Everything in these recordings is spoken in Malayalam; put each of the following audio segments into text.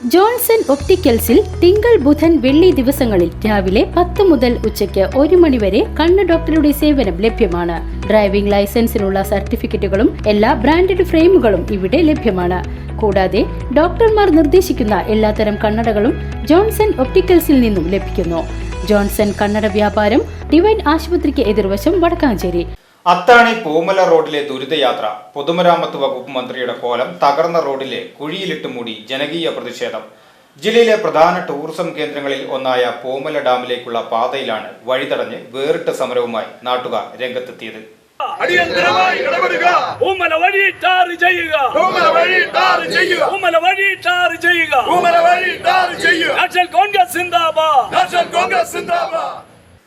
ജോൺസൺ ഒപ്റ്റിക്കൽസിൽ തിങ്കൾ ബുധൻ വെള്ളി ദിവസങ്ങളിൽ രാവിലെ 10 മുതൽ ഉച്ചയ്ക്ക് 1 മണി വരെ കണ്ണ് ഡോക്ടറുടെ സേവനം ലഭ്യമാണ്. ഡ്രൈവിംഗ് ലൈസൻസിനുള്ള സർട്ടിഫിക്കറ്റുകളും എല്ലാ ബ്രാൻഡഡ് ഫ്രെയിമുകളും ഇവിടെ ലഭ്യമാണ്. കൂടാതെ ഡോക്ടർമാർ നിർദ്ദേശിക്കുന്ന എല്ലാത്തരം കണ്ണടകളും ജോൺസൺ ഒപ്റ്റിക്കൽസിൽ നിന്നും ലഭിക്കുന്നു. ജോൺസൺ കണ്ണട വ്യാപാരം ഡിവൈൻ ആശുപത്രിക്ക് എതിർവശം വടക്കാഞ്ചേരി. അത്താണി പൂമല റോഡിലെ ദുരിതയാത്ര. പൊതുമരാമത്ത് വകുപ്പ് മന്ത്രിയുടെ കോലം തകർന്ന റോഡിലെ കുഴിയിലിട്ട് മൂടി ജനകീയ പ്രതിഷേധം. ജില്ലയിലെ പ്രധാന ടൂറിസം കേന്ദ്രങ്ങളിൽ ഒന്നായ പൂമല ഡാമിലേക്കുള്ള പാതയിലാണ് വഴിതടഞ്ഞ് വേറിട്ട സമരവുമായി നാട്ടുകാർ രംഗത്തെത്തിയത്.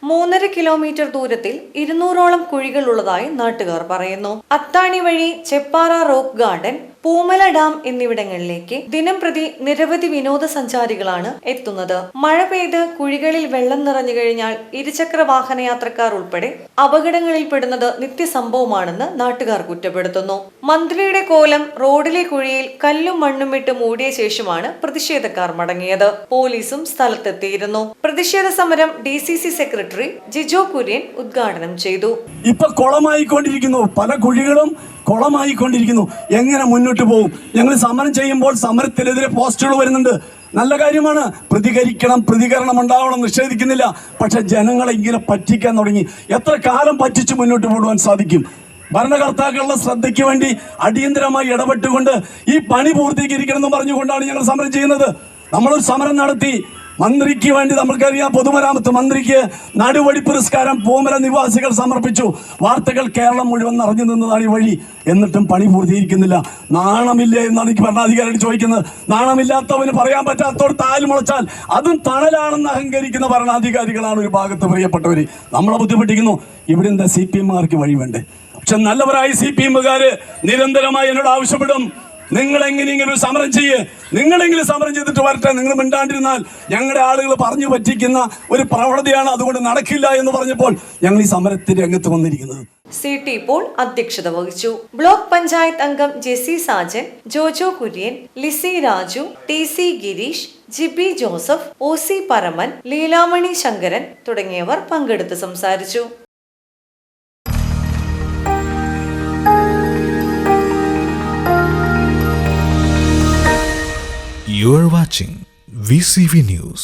മൂന്നര കിലോമീറ്റർ ദൂരത്തിൽ 200ഓളം കുഴികളുള്ളതായി നാട്ടുകാർ പറയുന്നു. അത്താണി വഴി Cheppara rock garden, Poomala dam എന്നിവിടങ്ങളിലേക്ക് ദിനം പ്രതി നിരവധി വിനോദസഞ്ചാരികളാണ് എത്തുന്നത്. മഴ പെയ്ത് കുഴികളിൽ വെള്ളം നിറഞ്ഞു കഴിഞ്ഞാൽ ഇരുചക്ര വാഹന യാത്രക്കാർ ഉൾപ്പെടെ അപകടങ്ങളിൽ പെടുന്നത് നിത്യസംഭവമാണെന്ന് നാട്ടുകാർ കുറ്റപ്പെടുത്തുന്നു. മന്ത്രിയുടെ കോലം റോഡിലെ കുഴിയിൽ കല്ലും മണ്ണും ഇട്ട് മൂടിയ ശേഷമാണ് പ്രതിഷേധക്കാർ മടങ്ങിയത്. പോലീസും സ്ഥലത്തെത്തിയിരുന്നു. പ്രതിഷേധ സമരം DCC സെക്രട്ടറി ജിജോ കുര്യൻ ഉദ്ഘാടനം ചെയ്തു. ഇപ്പൊ കുളമായിക്കൊണ്ടിരിക്കുന്നു, പല കുഴികളും കുളമായിക്കൊണ്ടിരിക്കുന്നു. എങ്ങനെ മുന്നോട്ട് പോകും? ഞങ്ങൾ സമരം ചെയ്യുമ്പോൾ സമരത്തിനെതിരെ പോസ്റ്റുകൾ വരുന്നുണ്ട്. നല്ല കാര്യമാണ്, പ്രതികരണം ഉണ്ടാവണം, നിഷേധിക്കുന്നില്ല. പക്ഷെ ജനങ്ങളെ ഇങ്ങനെ പറ്റിക്കാൻ തുടങ്ങി. എത്ര കാലം പറ്റിച്ച് മുന്നോട്ട് പോകുവാൻ സാധിക്കും? ഭരണകർത്താക്കളുടെ ശ്രദ്ധയ്ക്ക് വേണ്ടി അടിയന്തരമായി ഇടപെട്ടുകൊണ്ട് ഈ പണി പൂർത്തീകരിക്കണം എന്ന് പറഞ്ഞുകൊണ്ടാണ് ഞങ്ങൾ സമരം ചെയ്യുന്നത്. നമ്മളൊരു സമരം നടത്തി. മന്ത്രിക്ക് വേണ്ടി നമുക്കറിയാം, പൊതുമരാമത്ത് മന്ത്രിക്ക് നടുവടി പുരസ്കാരം പൂമല നിവാസികൾ സമർപ്പിച്ചു. വാർത്തകൾ കേരളം മുഴുവൻ നിറഞ്ഞു നിന്നതാണ് ഈ വഴി. എന്നിട്ടും പണി പൂർത്തീകരിക്കുന്നില്ല. നാണമില്ലേ എന്നാണ് എനിക്ക് ഭരണാധികാരിയോട് ചോദിക്കുന്നത്. നാണമില്ലാത്തവന് പറയാൻ പറ്റാത്തവർ താല് മുളച്ചാൽ അതും തണലാണെന്ന് അഹങ്കരിക്കുന്ന ഭരണാധികാരികളാണ് ഒരു ഭാഗത്ത് പ്രിയപ്പെട്ടവര്. നമ്മളെ ബുദ്ധിമുട്ടിക്കുന്നു. ഇവിടെ എന്താ CPM-കാർക്ക് വഴി വേണ്ടേ? പക്ഷെ നല്ലവരായ CPM-കാര് നിരന്തരമായി എന്നോട് ആവശ്യപ്പെടും, നിങ്ങളെങ്ങനെയെങ്കിലും ഒരു സമരം ചെയ്യേ, നിങ്ങളെങ്കിലും സമരം ചെയ്തിട്ട് വരട്ടെ. നിങ്ങൾ മിണ്ടാണ്ടിരുന്നാൽ ഞങ്ങളുടെ ആളുകൾ പറഞ്ഞു പറ്റിക്കുന്ന ഒരു പ്രവണതയാണ്, അതുകൊണ്ട് നടക്കില്ല എന്ന് പറഞ്ഞപ്പോൾ ഞങ്ങൾ ഈ സമരത്തിന്റെ രംഗത്ത് വന്നിരിക്കുന്നത്. CT പോൾ അധ്യക്ഷത വഹിച്ചു. ബ്ലോക്ക് പഞ്ചായത്ത് അംഗം ജെസി സാജൻ, ജോജോ കുര്യൻ, ലിസി രാജു, TC ഗിരീഷ്, ജിബി ജോസഫ്, OC പരമൻ, ലീലാമണി ശങ്കരൻ തുടങ്ങിയവർ പങ്കെടുത്ത് സംസാരിച്ചു. You are watching VCV News.